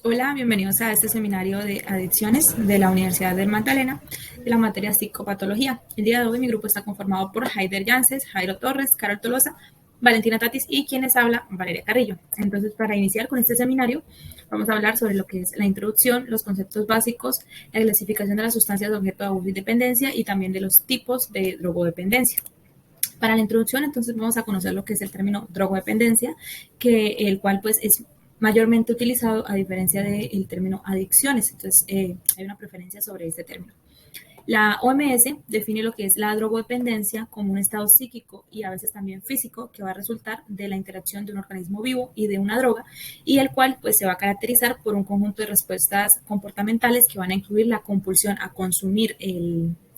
Hola, bienvenidos a este seminario de adicciones de la Universidad del Magdalena de la materia psicopatología. El día de hoy mi grupo está conformado por Haider Yances, Jairo Torres, Carol Tolosa, Valentina Tatis y quienes habla Valeria Carrillo. Entonces, para iniciar con este seminario, vamos a hablar sobre lo que es la introducción, los conceptos básicos, la clasificación de las sustancias de objeto de abuso y dependencia y también de los tipos de drogodependencia. Para la introducción, entonces vamos a conocer lo que es el término drogodependencia, el cual pues es mayormente utilizado a diferencia del término adicciones. Entonces, hay una preferencia sobre este término. La OMS define lo que es la drogodependencia como un estado psíquico y a veces también físico que va a resultar de la interacción de un organismo vivo y de una droga, y el cual pues se va a caracterizar por un conjunto de respuestas comportamentales que van a incluir la compulsión a consumir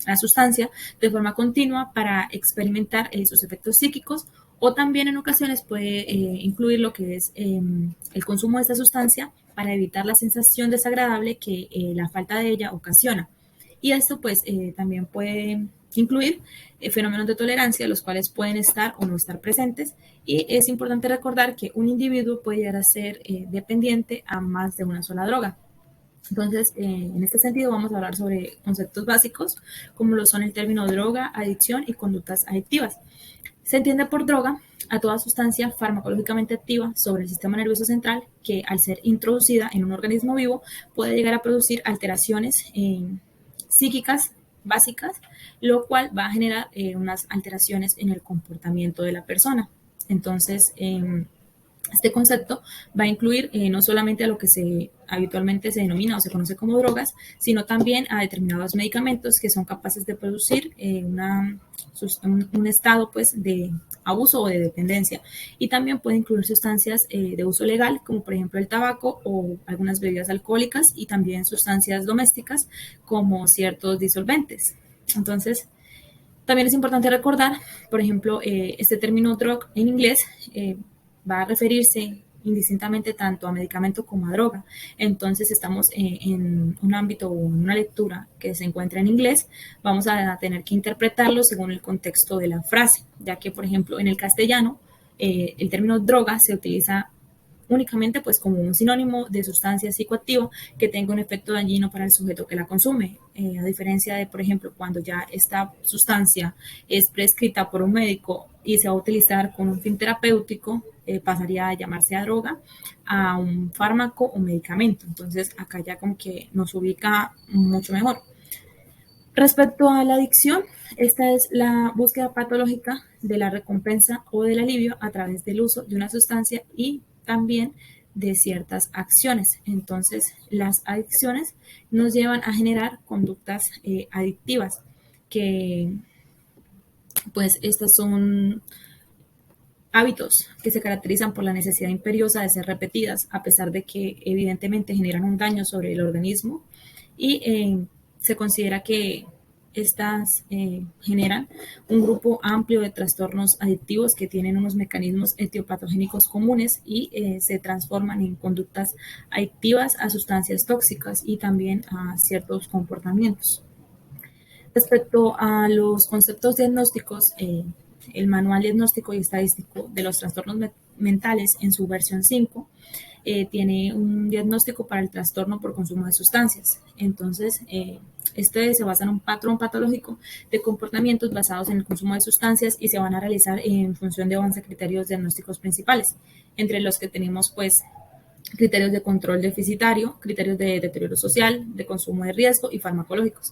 la sustancia de forma continua para experimentar sus efectos psíquicos, o también en ocasiones puede incluir lo que es el consumo de esta sustancia para evitar la sensación desagradable que la falta de ella ocasiona. Y esto pues también puede incluir fenómenos de tolerancia, los cuales pueden estar o no estar presentes. Y es importante recordar que un individuo puede llegar a ser dependiente a más de una sola droga. Entonces, en este sentido vamos a hablar sobre conceptos básicos, como lo son el término droga, adicción y conductas adictivas. Se entiende por droga a toda sustancia farmacológicamente activa sobre el sistema nervioso central que, al ser introducida en un organismo vivo, puede llegar a producir alteraciones psíquicas básicas, lo cual va a generar unas alteraciones en el comportamiento de la persona. Entonces, este concepto va a incluir no solamente a lo que habitualmente se denomina o se conoce como drogas, sino también a determinados medicamentos que son capaces de producir un estado pues, de abuso o de dependencia. Y también puede incluir sustancias de uso legal, como por ejemplo el tabaco o algunas bebidas alcohólicas, y también sustancias domésticas como ciertos disolventes. Entonces, también es importante recordar, por ejemplo, este término drug en inglés va a referirse indistintamente tanto a medicamento como a droga. Entonces, estamos en un ámbito o en una lectura que se encuentra en inglés, vamos a tener que interpretarlo según el contexto de la frase, ya que, por ejemplo, en el castellano, el término droga se utiliza únicamente pues como un sinónimo de sustancia psicoactiva que tenga un efecto dañino para el sujeto que la consume, a diferencia de, por ejemplo, cuando ya esta sustancia es prescrita por un médico y se va a utilizar con un fin terapéutico, pasaría a llamarse a droga, a un fármaco o medicamento. Entonces acá ya como que nos ubica mucho mejor. Respecto a la adicción, esta es la búsqueda patológica de la recompensa o del alivio a través del uso de una sustancia y también de ciertas acciones. Entonces, las adicciones nos llevan a generar conductas adictivas, que pues estas son hábitos que se caracterizan por la necesidad imperiosa de ser repetidas, a pesar de que evidentemente generan un daño sobre el organismo, y se considera que estas generan un grupo amplio de trastornos adictivos que tienen unos mecanismos etiopatogénicos comunes y se transforman en conductas adictivas a sustancias tóxicas y también a ciertos comportamientos. Respecto a los conceptos diagnósticos, el Manual Diagnóstico y Estadístico de los Trastornos Mentales en su versión 5 tiene un diagnóstico para el trastorno por consumo de sustancias. Entonces, este se basa en un patrón patológico de comportamientos basados en el consumo de sustancias y se van a realizar en función de 11 criterios diagnósticos principales, entre los que tenemos pues criterios de control deficitario, criterios de deterioro social, de consumo de riesgo y farmacológicos.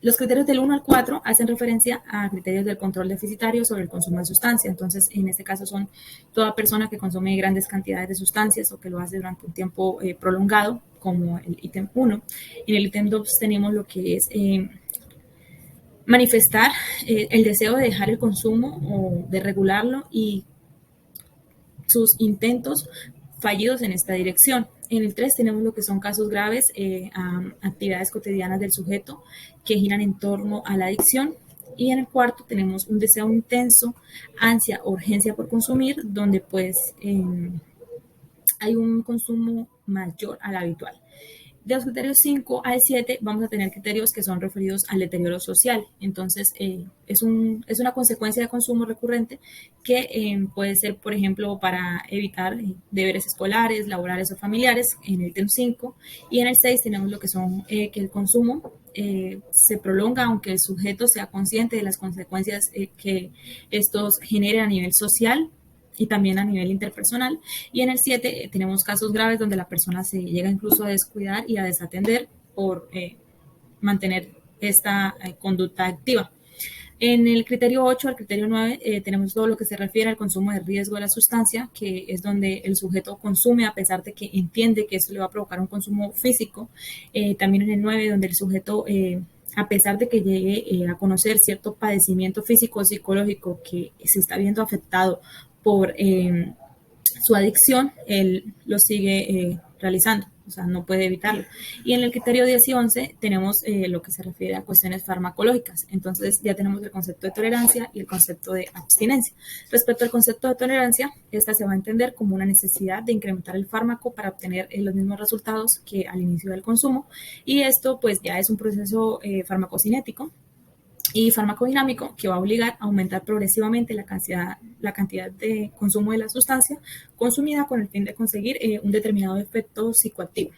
Los criterios del 1 al 4 hacen referencia a criterios del control deficitario sobre el consumo de sustancia. Entonces, en este caso son toda persona que consume grandes cantidades de sustancias o que lo hace durante un tiempo prolongado, como el ítem 1. En el ítem 2 tenemos lo que es manifestar el deseo de dejar el consumo o de regularlo y sus intentos fallidos en esta dirección. En el 3 tenemos lo que son casos graves, actividades cotidianas del sujeto que giran en torno a la adicción. Y en el 4 tenemos un deseo intenso, ansia o urgencia por consumir, donde pues hay un consumo mayor al habitual. De los criterios 5 al 7 vamos a tener criterios que son referidos al deterioro social. Entonces, es una consecuencia de consumo recurrente que puede ser, por ejemplo, para evitar deberes escolares, laborales o familiares en el ítem 5. Y en el 6 tenemos lo que son que el consumo se prolonga aunque el sujeto sea consciente de las consecuencias que estos generen a nivel social y también a nivel interpersonal. Y en el 7 tenemos casos graves donde la persona se llega incluso a descuidar y a desatender por mantener esta conducta activa. En el criterio 8 al criterio 9 tenemos todo lo que se refiere al consumo de riesgo de la sustancia, que es donde el sujeto consume a pesar de que entiende que esto le va a provocar un consumo físico. También en el 9, donde el sujeto a pesar de que llegue a conocer cierto padecimiento físico o psicológico que se está viendo afectado por su adicción, él lo sigue realizando, o sea, no puede evitarlo. Y en el criterio 10 y 11 tenemos lo que se refiere a cuestiones farmacológicas. Entonces ya tenemos el concepto de tolerancia y el concepto de abstinencia. Respecto al concepto de tolerancia, esta se va a entender como una necesidad de incrementar el fármaco para obtener los mismos resultados que al inicio del consumo. Y esto pues ya es un proceso farmacocinético y farmacodinámico que va a obligar a aumentar progresivamente la cantidad de consumo de la sustancia consumida con el fin de conseguir un determinado efecto psicoactivo.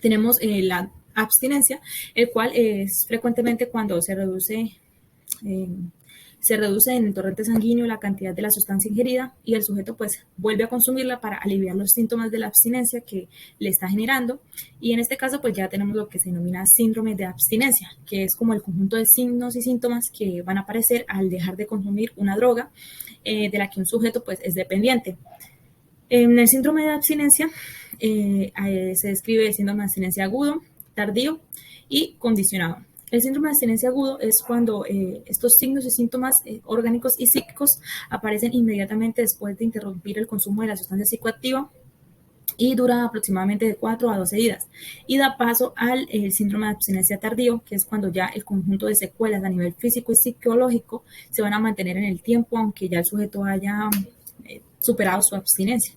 Tenemos la abstinencia, el cual es frecuentemente cuando se reduce en el torrente sanguíneo la cantidad de la sustancia ingerida y el sujeto pues vuelve a consumirla para aliviar los síntomas de la abstinencia que le está generando. Y en este caso pues ya tenemos lo que se denomina síndrome de abstinencia, que es como el conjunto de signos y síntomas que van a aparecer al dejar de consumir una droga de la que un sujeto pues es dependiente. En el síndrome de abstinencia se describe el síndrome de abstinencia agudo, tardío y condicionado. El síndrome de abstinencia agudo es cuando estos signos y síntomas orgánicos y psíquicos aparecen inmediatamente después de interrumpir el consumo de la sustancia psicoactiva y dura aproximadamente de 4 a 12 días. Y da paso al síndrome de abstinencia tardío, que es cuando ya el conjunto de secuelas a nivel físico y psicológico se van a mantener en el tiempo, aunque ya el sujeto haya superado su abstinencia.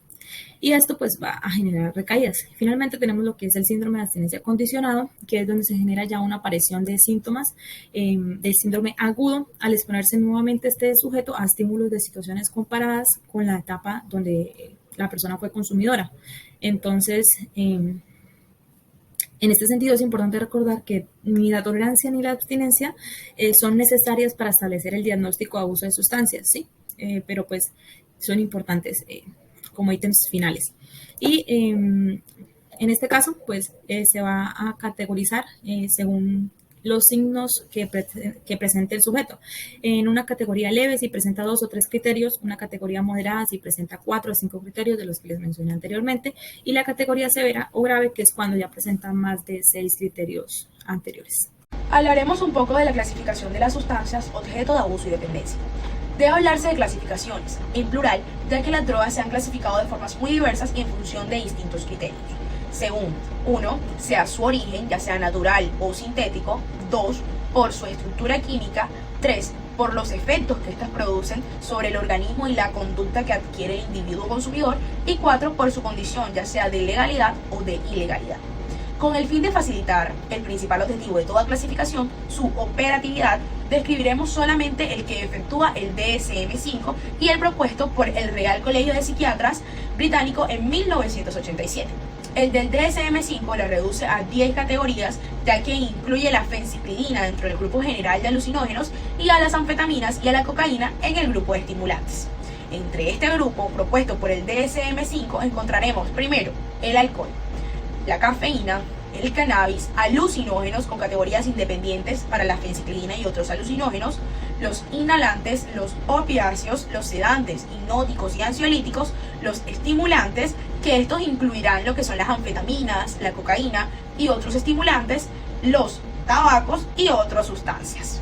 Y esto pues va a generar recaídas. Finalmente tenemos lo que es el síndrome de abstinencia condicionado, que es donde se genera ya una aparición de síntomas del síndrome agudo al exponerse nuevamente este sujeto a estímulos de situaciones comparadas con la etapa donde la persona fue consumidora. Entonces, en este sentido es importante recordar que ni la tolerancia ni la abstinencia son necesarias para establecer el diagnóstico de abuso de sustancias, ¿sí? Pero pues son importantes como ítems finales. Y en este caso, pues se va a categorizar según los signos que presente el sujeto. En una categoría leve, si presenta 2 o 3 criterios, una categoría moderada, si presenta 4 o 5 criterios de los que les mencioné anteriormente, y la categoría severa o grave, que es cuando ya presenta más de 6 criterios anteriores. Hablaremos un poco de la clasificación de las sustancias objeto de abuso y dependencia. Debe hablarse de clasificaciones, en plural, ya que las drogas se han clasificado de formas muy diversas y en función de distintos criterios. Según 1, sea su origen, ya sea natural o sintético; 2, por su estructura química; 3, por los efectos que éstas producen sobre el organismo y la conducta que adquiere el individuo consumidor; y 4, por su condición, ya sea de legalidad o de ilegalidad. Con el fin de facilitar el principal objetivo de toda clasificación, su operatividad, describiremos solamente el que efectúa el DSM-5 y el propuesto por el Real Colegio de Psiquiatras británico en 1987. El del DSM-5 le reduce a 10 categorías, ya que incluye la fencyclidina dentro del grupo general de alucinógenos y a las anfetaminas y a la cocaína en el grupo de estimulantes. Entre este grupo propuesto por el DSM-5 encontraremos primero el alcohol, la cafeína, el cannabis, alucinógenos con categorías independientes para la fencyclidina y otros alucinógenos, los inhalantes, los opiáceos, los sedantes, hipnóticos y ansiolíticos, los estimulantes, que estos incluirán lo que son las anfetaminas, la cocaína y otros estimulantes, los tabacos y otras sustancias.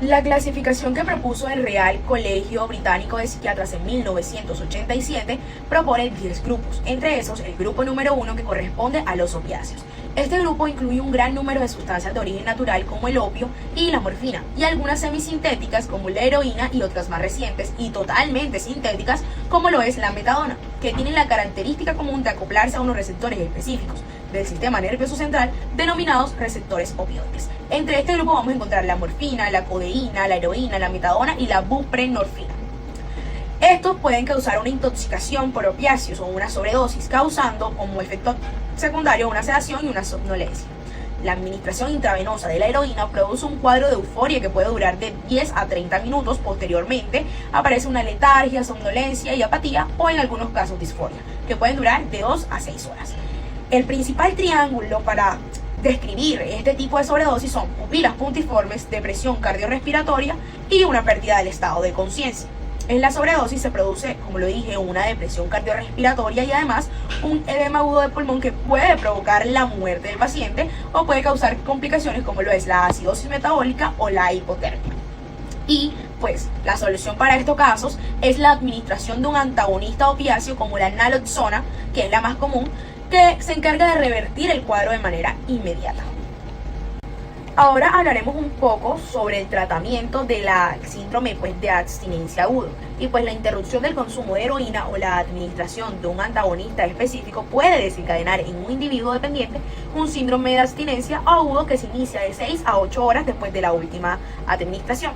La clasificación que propuso el Real Colegio Británico de Psiquiatras en 1987 propone 10 grupos, entre esos el grupo número 1, que corresponde a los opiáceos. Este grupo incluye un gran número de sustancias de origen natural como el opio y la morfina, y algunas semisintéticas como la heroína y otras más recientes y totalmente sintéticas como lo es la metadona, que tienen la característica común de acoplarse a unos receptores específicos, del sistema nervioso central denominados receptores opioides. Entre este grupo vamos a encontrar la morfina, la codeína, la heroína, la metadona y la buprenorfina. Estos pueden causar una intoxicación por opiáceos o una sobredosis, causando como efecto secundario una sedación y una somnolencia. La administración intravenosa de la heroína produce un cuadro de euforia que puede durar de 10 a 30 minutos. Posteriormente aparece una letargia, somnolencia y apatía, o en algunos casos disforia, que pueden durar de 2 a 6 horas. El principal triángulo para describir este tipo de sobredosis son pupilas puntiformes, depresión cardiorrespiratoria y una pérdida del estado de conciencia. En la sobredosis se produce, como lo dije, una depresión cardiorrespiratoria y además un edema agudo de pulmón que puede provocar la muerte del paciente o puede causar complicaciones como lo es la acidosis metabólica o la hipotermia. Y pues la solución para estos casos es la administración de un antagonista opiáceo como la naloxona, que es la más común, que se encarga de revertir el cuadro de manera inmediata. Ahora hablaremos un poco sobre el tratamiento de la síndrome de abstinencia agudo. Y pues la interrupción del consumo de heroína o la administración de un antagonista específico puede desencadenar en un individuo dependiente un síndrome de abstinencia agudo que se inicia de 6 a 8 horas después de la última administración.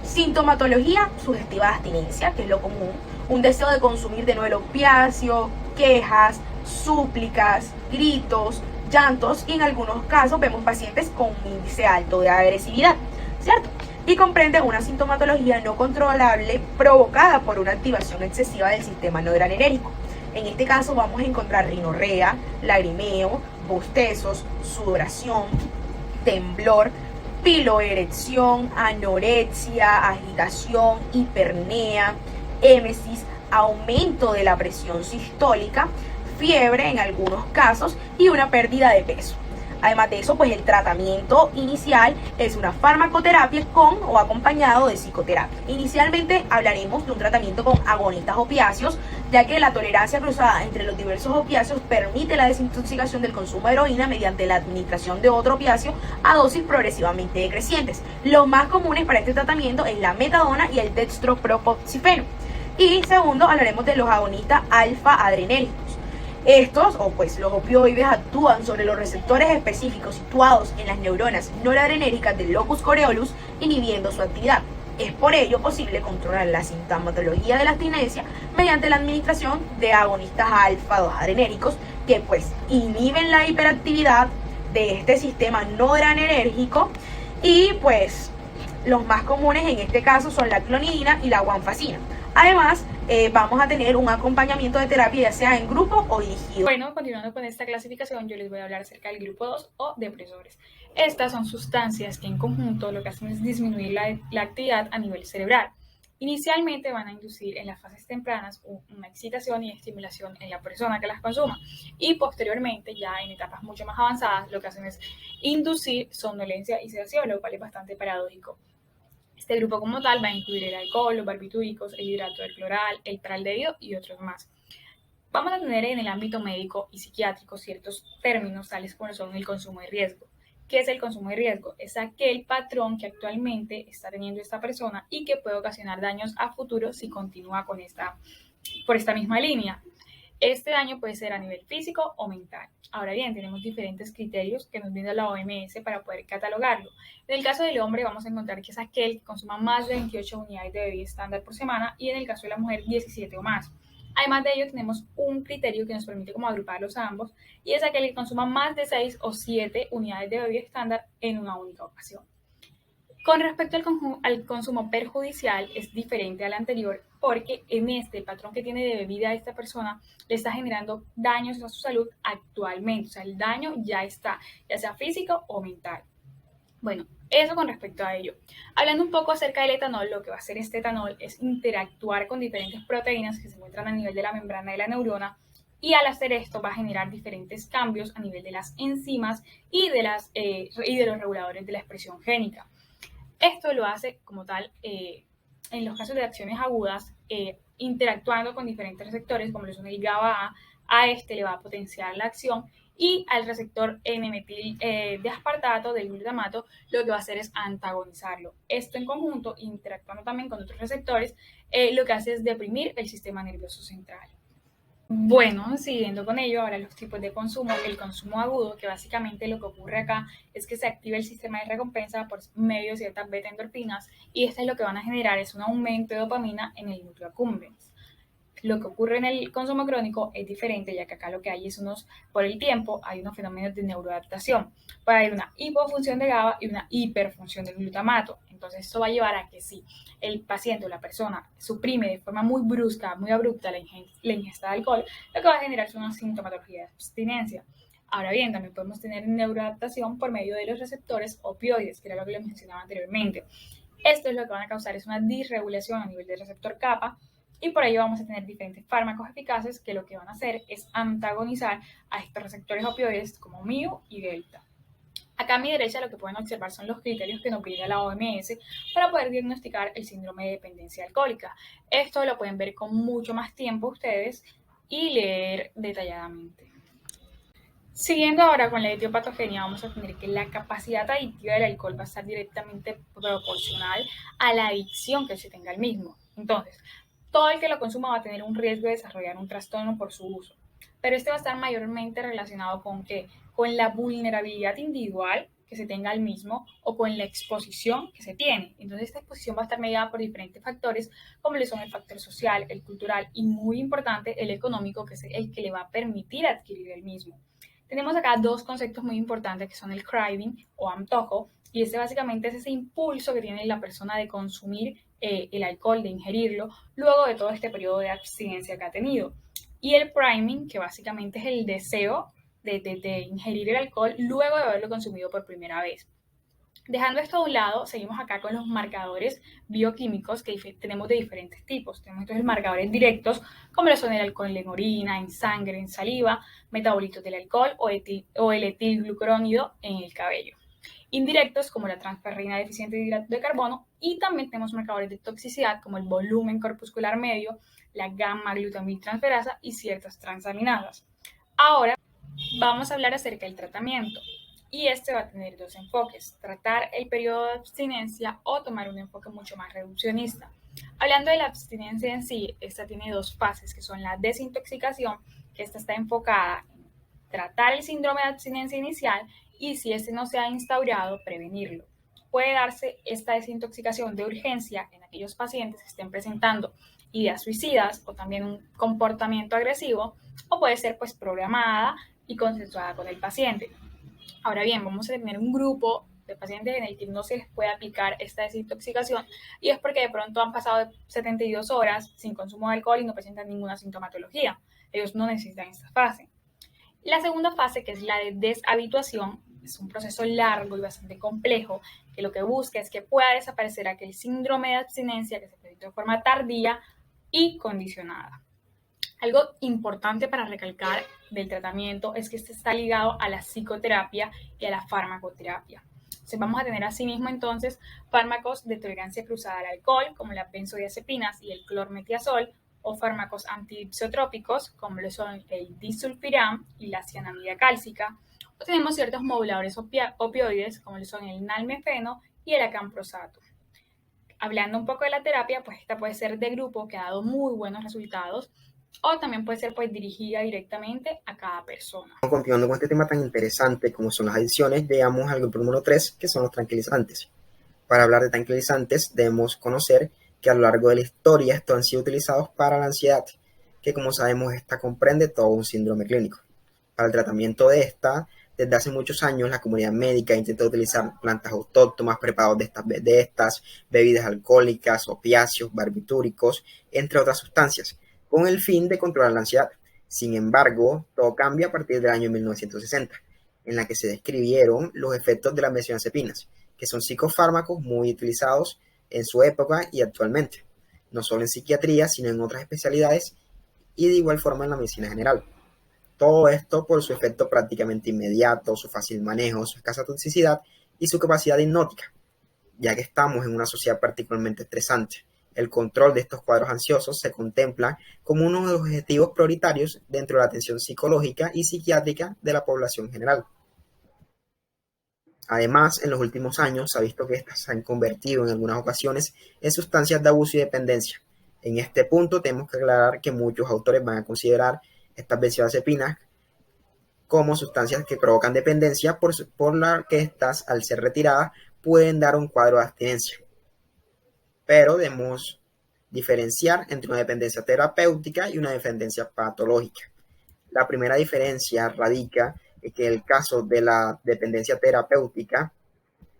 Sintomatología sugestiva de abstinencia, que es lo común, un deseo de consumir de nuevo el opiáceo, quejas, súplicas, gritos, llantos, y en algunos casos vemos pacientes con un índice alto de agresividad, ¿cierto? Y comprende una sintomatología no controlable provocada por una activación excesiva del sistema noradrenérgico. En este caso vamos a encontrar rinorrea, lagrimeo, bostezos, sudoración, temblor, piloerección, anorexia, agitación, hipernea, émesis, aumento de la presión sistólica, fiebre en algunos casos y una pérdida de peso. Además de eso, pues el tratamiento inicial es una farmacoterapia con o acompañado de psicoterapia. Inicialmente hablaremos de un tratamiento con agonistas opiáceos, ya que la tolerancia cruzada entre los diversos opiáceos permite la desintoxicación del consumo de heroína mediante la administración de otro opiáceo a dosis progresivamente decrecientes. Los más comunes para este tratamiento es la metadona y el dextropropoxifeno. Y segundo, hablaremos de los agonistas alfa-adrenérgicos. Estos, o pues los opioides, actúan sobre los receptores específicos situados en las neuronas noradrenérgicas del locus coeruleus, inhibiendo su actividad. Es por ello posible controlar la sintomatología de la abstinencia mediante la administración de agonistas alfa-2 adrenérgicos que pues inhiben la hiperactividad de este sistema noradrenérgico, y pues los más comunes en este caso son la clonidina y la guanfacina. Además, vamos a tener un acompañamiento de terapia, ya sea en grupo o dirigido. Bueno, continuando con esta clasificación, yo les voy a hablar acerca del grupo 2 o depresores. Estas son sustancias que en conjunto lo que hacen es disminuir la actividad a nivel cerebral. Inicialmente van a inducir en las fases tempranas una excitación y estimulación en la persona que las consuma, y posteriormente, ya en etapas mucho más avanzadas, lo que hacen es inducir somnolencia y sedación, lo cual es bastante paradójico. Este grupo como tal va a incluir el alcohol, los barbitúricos, el hidrato de cloral, el traldehído y otros más. Vamos a tener en el ámbito médico y psiquiátrico ciertos términos tales como son el consumo de riesgo. ¿Qué es el consumo de riesgo? Es aquel patrón que actualmente está teniendo esta persona y que puede ocasionar daños a futuro si continúa por esta misma línea. Este daño puede ser a nivel físico o mental. Ahora bien, tenemos diferentes criterios que nos brinda la OMS para poder catalogarlo. En el caso del hombre vamos a encontrar que es aquel que consuma más de 28 unidades de bebida estándar por semana, y en el caso de la mujer 17 o más. Además de ello, tenemos un criterio que nos permite como agruparlos a ambos, y es aquel que consuma más de 6 o 7 unidades de bebida estándar en una única ocasión. Con respecto al consumo perjudicial, es diferente al anterior, porque en este patrón que tiene de bebida esta persona le está generando daños a su salud actualmente. O sea, el daño ya está, ya sea físico o mental. Bueno, eso con respecto a ello. Hablando un poco acerca del etanol, lo que va a hacer este etanol es interactuar con diferentes proteínas que se encuentran a nivel de la membrana de la neurona, y al hacer esto va a generar diferentes cambios a nivel de las enzimas y de los reguladores de la expresión génica. Esto lo hace como tal en los casos de acciones agudas, interactuando con diferentes receptores como lo son el GABA-A. A este le va a potenciar la acción, y al receptor N-metil de aspartato del glutamato lo que va a hacer es antagonizarlo. Esto en conjunto, interactuando también con otros receptores, lo que hace es deprimir el sistema nervioso central. Bueno, siguiendo con ello, ahora los tipos de consumo, el consumo agudo, que básicamente lo que ocurre acá es que se activa el sistema de recompensa por medio de ciertas beta-endorfinas y esto es lo que van a generar es un aumento de dopamina en el núcleo accumbens. Lo que ocurre en el consumo crónico es diferente, ya que acá lo que hay es por el tiempo, hay unos fenómenos de neuroadaptación. Puede haber una hipofunción de GABA y una hiperfunción del glutamato. Entonces, esto va a llevar a que si el paciente o la persona suprime de forma muy brusca, muy abrupta la ingesta de alcohol, lo que va a generar es una sintomatología de abstinencia. Ahora bien, también podemos tener neuroadaptación por medio de los receptores opioides, que era lo que les mencionaba anteriormente. Esto es lo que van a causar es una disregulación a nivel del receptor kappa y por ello vamos a tener diferentes fármacos eficaces que lo que van a hacer es antagonizar a estos receptores opioides como MIO y delta. Acá a mi derecha lo que pueden observar son los criterios que nos brinda la OMS para poder diagnosticar el síndrome de dependencia alcohólica. Esto lo pueden ver con mucho más tiempo ustedes y leer detalladamente. Siguiendo ahora con la etiopatogenia, vamos a tener que la capacidad adictiva del alcohol va a estar directamente proporcional a la adicción que se tenga al mismo. Entonces, todo el que lo consuma va a tener un riesgo de desarrollar un trastorno por su uso, pero este va a estar mayormente relacionado con ¿qué? Con la vulnerabilidad individual que se tenga al mismo o con la exposición que se tiene. Entonces, esta exposición va a estar mediada por diferentes factores, como le son el factor social, el cultural y, muy importante, el económico, que es el que le va a permitir adquirir el mismo. Tenemos acá dos conceptos muy importantes que son el craving o antojo, y este básicamente es ese impulso que tiene la persona de consumir el alcohol, de ingerirlo, luego de todo este periodo de abstinencia que ha tenido. Y el priming, que básicamente es el deseo de ingerir el alcohol luego de haberlo consumido por primera vez. Dejando esto a un lado, seguimos acá con los marcadores bioquímicos que tenemos de diferentes tipos. Tenemos entonces marcadores directos, como lo son el alcohol en orina, en sangre, en saliva, metabolitos del alcohol o el etilglucurónido en el cabello. Indirectos, como la transferrina deficiente de hidrato de carbono, y también tenemos marcadores de toxicidad, como el volumen corpuscular medio, la gamma-glutamiltransferasa y ciertas transaminadas. Ahora vamos a hablar acerca del tratamiento. Y este va a tener dos enfoques, tratar el periodo de abstinencia o tomar un enfoque mucho más reduccionista. Hablando de la abstinencia en sí, esta tiene dos fases, que son la desintoxicación, que esta está enfocada en tratar el síndrome de abstinencia inicial y si este no se ha instaurado, prevenirlo. Puede darse esta desintoxicación de urgencia en aquellos pacientes que estén presentando ideas suicidas o también un comportamiento agresivo, o puede ser pues programada y consensuada con el paciente. Ahora bien, vamos a tener un grupo de pacientes en el que no se les puede aplicar esta desintoxicación y es porque de pronto han pasado 72 horas sin consumo de alcohol y no presentan ninguna sintomatología. Ellos no necesitan esta fase. La segunda fase, que es la de deshabituación, es un proceso largo y bastante complejo que lo que busca es que pueda desaparecer aquel síndrome de abstinencia que se presenta de forma tardía y condicionada. Algo importante para recalcar del tratamiento es que este está ligado a la psicoterapia y a la farmacoterapia. Entonces vamos a tener asimismo entonces fármacos de tolerancia cruzada al alcohol, como las benzodiazepinas y el clormetiazol, o fármacos antipsicotrópicos, como lo son el disulfiram y la cianamida cálcica, o tenemos ciertos moduladores opioides, como lo son el nalmefeno y el acamprosato. Hablando un poco de la terapia, pues esta puede ser de grupo, que ha dado muy buenos resultados, o también puede ser pues dirigida directamente a cada persona. Continuando con este tema tan interesante como son las adicciones, llegamos al grupo número 3, que son los tranquilizantes. Para hablar de tranquilizantes, debemos conocer que a lo largo de la historia estos han sido utilizados para la ansiedad, que como sabemos esta comprende todo un síndrome clínico. Para el tratamiento de esta, desde hace muchos años la comunidad médica intenta utilizar plantas autóctonas, preparados de estas bebidas alcohólicas, opiáceos, barbitúricos, entre otras sustancias, con el fin de controlar la ansiedad. Sin embargo, todo cambia a partir del año 1960, en la que se describieron los efectos de las benzodiazepinas, que son psicofármacos muy utilizados en su época y actualmente, no solo en psiquiatría, sino en otras especialidades y de igual forma en la medicina general. Todo esto por su efecto prácticamente inmediato, su fácil manejo, su escasa toxicidad y su capacidad hipnótica, ya que estamos en una sociedad particularmente estresante. El control de estos cuadros ansiosos se contempla como uno de los objetivos prioritarios dentro de la atención psicológica y psiquiátrica de la población general. Además, en los últimos años se ha visto que estas se han convertido en algunas ocasiones en sustancias de abuso y dependencia. En este punto tenemos que aclarar que muchos autores van a considerar estas benzodiazepinas como sustancias que provocan dependencia, por la que estas, al ser retiradas, pueden dar un cuadro de abstinencia. Pero debemos diferenciar entre una dependencia terapéutica y una dependencia patológica. La primera diferencia radica en que en el caso de la dependencia terapéutica,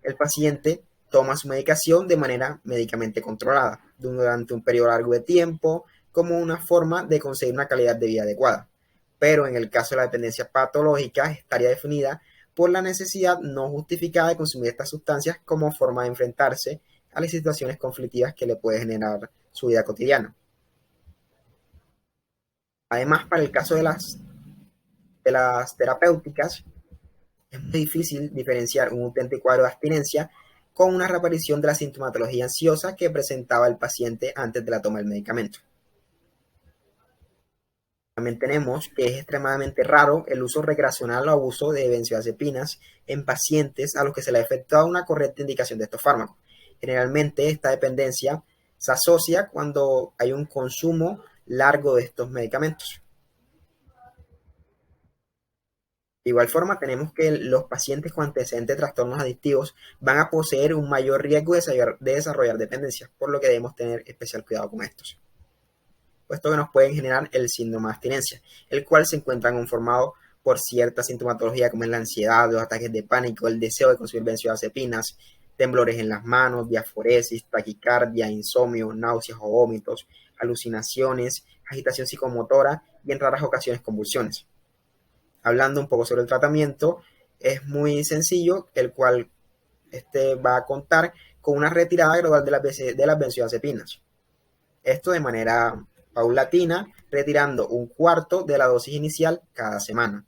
el paciente toma su medicación de manera médicamente controlada durante un periodo largo de tiempo como una forma de conseguir una calidad de vida adecuada. Pero en el caso de la dependencia patológica estaría definida por la necesidad no justificada de consumir estas sustancias como forma de enfrentarse a las situaciones conflictivas que le puede generar su vida cotidiana. Además, para el caso de las terapéuticas, es muy difícil diferenciar un auténtico cuadro de abstinencia con una reaparición de la sintomatología ansiosa que presentaba el paciente antes de la toma del medicamento. También tenemos que es extremadamente raro el uso recreacional o abuso de benzodiazepinas en pacientes a los que se le ha efectuado una correcta indicación de estos fármacos. Generalmente esta dependencia se asocia cuando hay un consumo largo de estos medicamentos. De igual forma, tenemos que los pacientes con antecedentes de trastornos adictivos van a poseer un mayor riesgo de desarrollar dependencia, por lo que debemos tener especial cuidado con estos, puesto que nos pueden generar el síndrome de abstinencia, el cual se encuentra conformado por cierta sintomatología como es la ansiedad, los ataques de pánico, el deseo de consumir benzodiazepinas, temblores en las manos, diaforesis, taquicardia, insomnio, náuseas o vómitos, alucinaciones, agitación psicomotora y en raras ocasiones convulsiones. Hablando un poco sobre el tratamiento, es muy sencillo, el cual va a contar con una retirada gradual de las benzodiazepinas. Esto de manera paulatina, retirando un cuarto de la dosis inicial cada semana.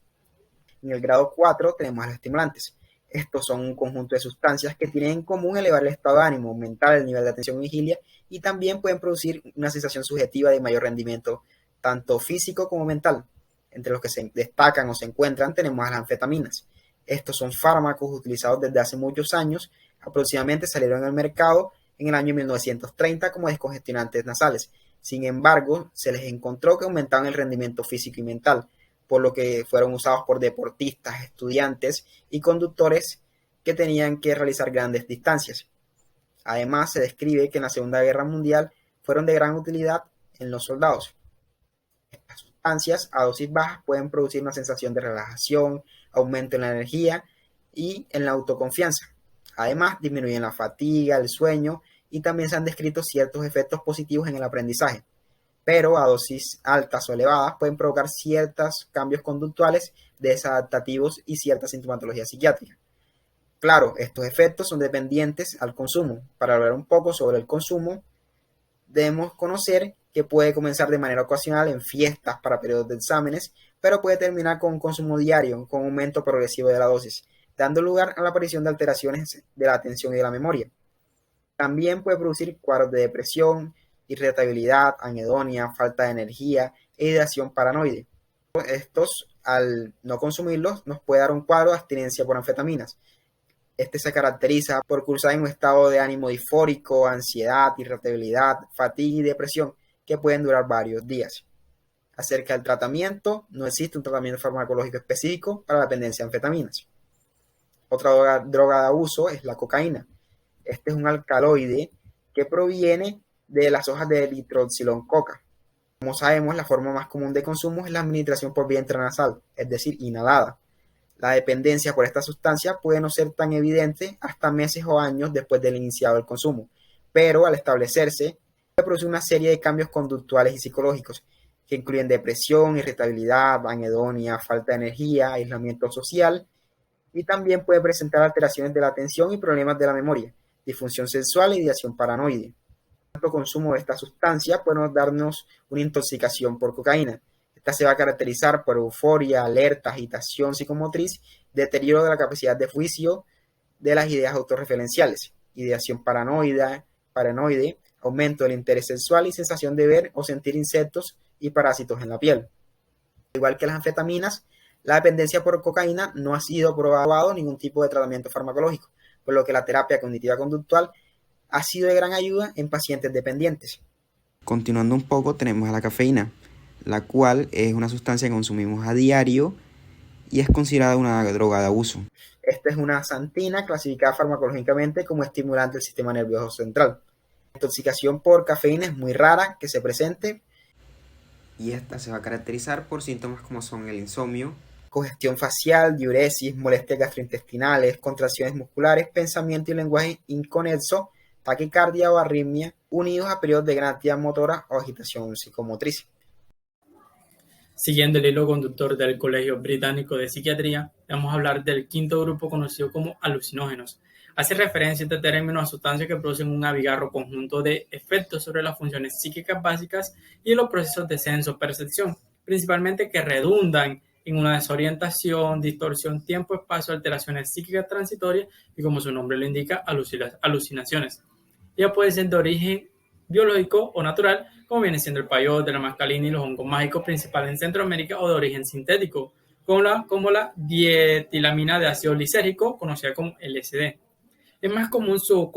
En el grado 4 tenemos a los estimulantes. Estos son un conjunto de sustancias que tienen en común elevar el estado de ánimo, aumentar el nivel de atención y vigilia y también pueden producir una sensación subjetiva de mayor rendimiento, tanto físico como mental. Entre los que se destacan o se encuentran tenemos a las anfetaminas. Estos son fármacos utilizados desde hace muchos años, aproximadamente salieron al mercado en el año 1930 como descongestionantes nasales. Sin embargo, se les encontró que aumentaban el rendimiento físico y mental, por lo que fueron usados por deportistas, estudiantes y conductores que tenían que realizar grandes distancias. Además, se describe que en la Segunda Guerra Mundial fueron de gran utilidad en los soldados. Estas sustancias a dosis bajas pueden producir una sensación de relajación, aumento en la energía y en la autoconfianza. Además, disminuyen la fatiga, el sueño y también se han descrito ciertos efectos positivos en el aprendizaje. Pero a dosis altas o elevadas pueden provocar ciertos cambios conductuales desadaptativos y cierta sintomatología psiquiátrica. Claro, estos efectos son dependientes al consumo. Para hablar un poco sobre el consumo, debemos conocer que puede comenzar de manera ocasional en fiestas para periodos de exámenes, pero puede terminar con un consumo diario, con un aumento progresivo de la dosis, dando lugar a la aparición de alteraciones de la atención y de la memoria. También puede producir cuadros de depresión, irritabilidad, anedonia, falta de energía e ideación paranoide. Estos, al no consumirlos, nos puede dar un cuadro de abstinencia por anfetaminas. Este se caracteriza por cursar en un estado de ánimo disfórico, ansiedad, irritabilidad, fatiga y depresión que pueden durar varios días. Acerca del tratamiento, no existe un tratamiento farmacológico específico para la dependencia de anfetaminas. Otra droga de abuso es la cocaína. Este es un alcaloide que proviene de las hojas de eritroxilón coca. Como sabemos, la forma más común de consumo es la administración por vía intranasal, es decir, inhalada. La dependencia por esta sustancia puede no ser tan evidente hasta meses o años después del iniciado el consumo, pero al establecerse puede producir una serie de cambios conductuales y psicológicos que incluyen depresión, irritabilidad, anedonia, falta de energía, aislamiento social y también puede presentar alteraciones de la atención y problemas de la memoria, disfunción sexual y ideación paranoide. El consumo de esta sustancia puede darnos una intoxicación por cocaína. Esta se va a caracterizar por euforia, alerta, agitación psicomotriz, deterioro de la capacidad de juicio de las ideas autorreferenciales, ideación paranoide, aumento del interés sexual y sensación de ver o sentir insectos y parásitos en la piel. Igual que las anfetaminas, la dependencia por cocaína no ha sido probado ningún tipo de tratamiento farmacológico, por lo que la terapia cognitiva conductual ha sido de gran ayuda en pacientes dependientes. Continuando un poco, tenemos a la cafeína. la cual es una sustancia que consumimos a diario y es considerada una droga de abuso. Esta es una xantina clasificada farmacológicamente como estimulante del sistema nervioso central. La intoxicación por cafeína es muy rara que se presente y esta se va a caracterizar por síntomas como son el insomnio, congestión facial, diuresis, molestias gastrointestinales, contracciones musculares, pensamiento y lenguaje inconexo, taquicardia o arritmia, unidos a periodos de gran actividad motora o agitación psicomotriz. Siguiendo el hilo conductor del Colegio Británico de Psiquiatría, vamos a hablar del quinto grupo conocido como alucinógenos. Hace referencia este término a sustancias que producen un abigarro conjunto de efectos sobre las funciones psíquicas básicas y los procesos de senso-percepción, principalmente que redundan en una desorientación, distorsión, tiempo-espacio, alteraciones psíquicas transitorias y, como su nombre lo indica, alucinaciones. Ya puede ser de origen biológico o natural, como viene siendo el peyote, la mescalina y los hongos mágicos principales en Centroamérica, o de origen sintético, como la dietilamina de ácido lisérgico, conocida como LSD. Es más común su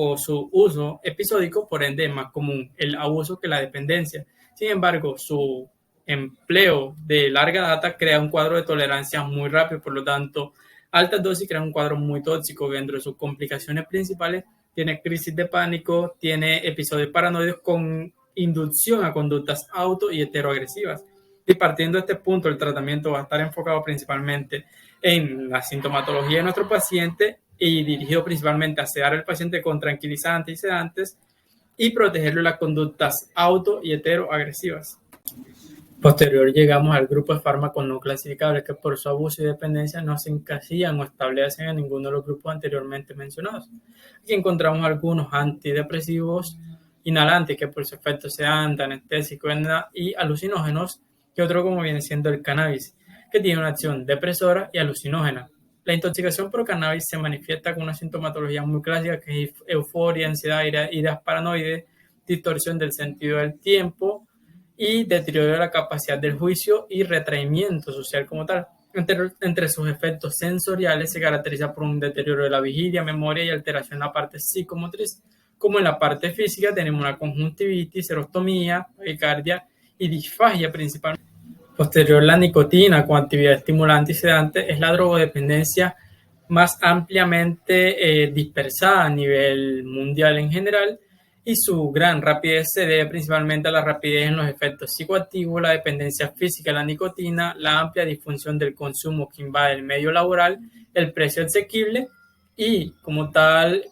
uso episódico, por ende es más común el abuso que la dependencia. Sin embargo, su empleo de larga data crea un cuadro de tolerancia muy rápido, por lo tanto, altas dosis crean un cuadro muy tóxico. Dentro de sus complicaciones principales tiene crisis de pánico, tiene episodios paranoicos con inducción a conductas auto y heteroagresivas. Y partiendo de este punto, el tratamiento va a estar enfocado principalmente en la sintomatología de nuestro paciente y dirigido principalmente a sedar al paciente con tranquilizantes y sedantes y protegerlo de las conductas auto y heteroagresivas. Posterior llegamos al grupo de fármacos no clasificables que por su abuso y dependencia no se encasillan o establecen en ninguno de los grupos anteriormente mencionados. Aquí encontramos algunos antidepresivos inhalantes que por su efecto sedantes, anestésicos y alucinógenos, que otro como viene siendo el cannabis, que tiene una acción depresora y alucinógena. La intoxicación por cannabis se manifiesta con una sintomatología muy clásica que es euforia, ansiedad, ideas paranoides, distorsión del sentido del tiempo y deterioro de la capacidad del juicio y retraimiento social como tal. Entre sus efectos sensoriales se caracteriza por un deterioro de la vigilia, memoria y alteración en la parte psicomotriz. Como en la parte física tenemos una conjuntivitis, serostomía, taquicardia y disfagia principalmente. Posterior, la nicotina con actividad estimulante y sedante es la drogodependencia más ampliamente dispersada a nivel mundial en general, y su gran rapidez se debe principalmente a la rapidez en los efectos psicoactivos, la dependencia física de la nicotina, la amplia disfunción del consumo que invade el medio laboral, el precio asequible y, como tal,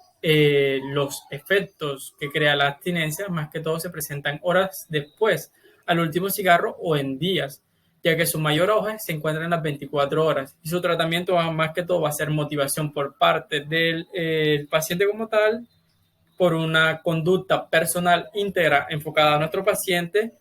los efectos que crea la abstinencia, más que todo se presentan horas después al último cigarro o en días, ya que su mayor auge se encuentra en las 24 horas y su tratamiento más que todo va a ser motivación por parte del paciente como tal, por una conducta personal íntegra enfocada a nuestro paciente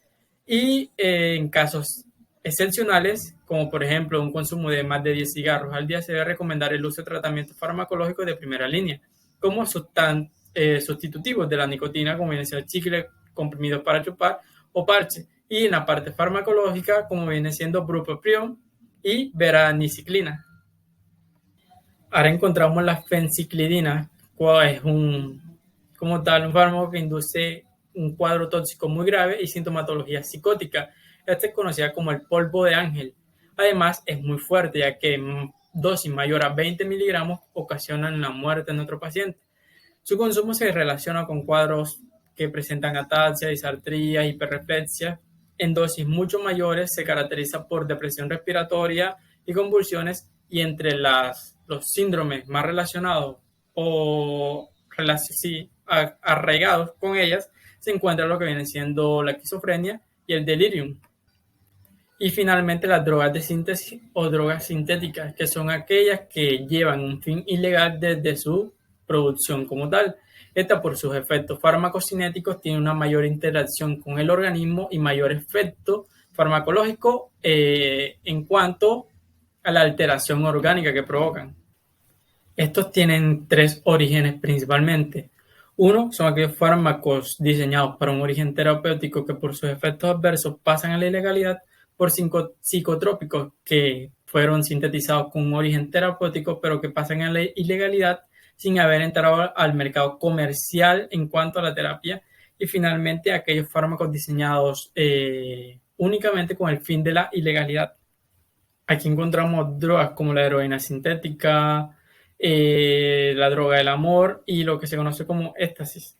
y en casos excepcionales, como por ejemplo un consumo de más de 10 cigarros al día, se debe recomendar el uso de tratamientos farmacológicos de primera línea, como sustitutivos de la nicotina, como viene siendo chicle, comprimidos para chupar o parche, y en la parte farmacológica, como viene siendo bupropión y vareniclina. Ahora encontramos la fenciclidina, cual es como tal un fármaco que induce un cuadro tóxico muy grave y sintomatología psicótica. Esta es conocida como el polvo de ángel. Además, es muy fuerte, ya que dosis mayor a 20 miligramos ocasionan la muerte en nuestro paciente. Su consumo se relaciona con cuadros que presentan ataxia, disartría, hiperreflexia. En dosis mucho mayores se caracteriza por depresión respiratoria y convulsiones, y entre los síndromes más relacionados o arraigados con ellas se encuentra lo que viene siendo la esquizofrenia y el delirium. Y finalmente las drogas de síntesis o drogas sintéticas, que son aquellas que llevan un fin ilegal desde su producción como tal. Esta, por sus efectos farmacocinéticos, tiene una mayor interacción con el organismo y mayor efecto farmacológico en cuanto a la alteración orgánica que provocan. Estos tienen tres orígenes principalmente. Uno, son aquellos fármacos diseñados para un origen terapéutico que por sus efectos adversos pasan a la ilegalidad, por psicotrópicos que fueron sintetizados con un origen terapéutico pero que pasan a la ilegalidad sin haber entrado al mercado comercial en cuanto a la terapia, y finalmente aquellos fármacos diseñados únicamente con el fin de la ilegalidad. Aquí encontramos drogas como la heroína sintética, la droga del amor y lo que se conoce como éxtasis.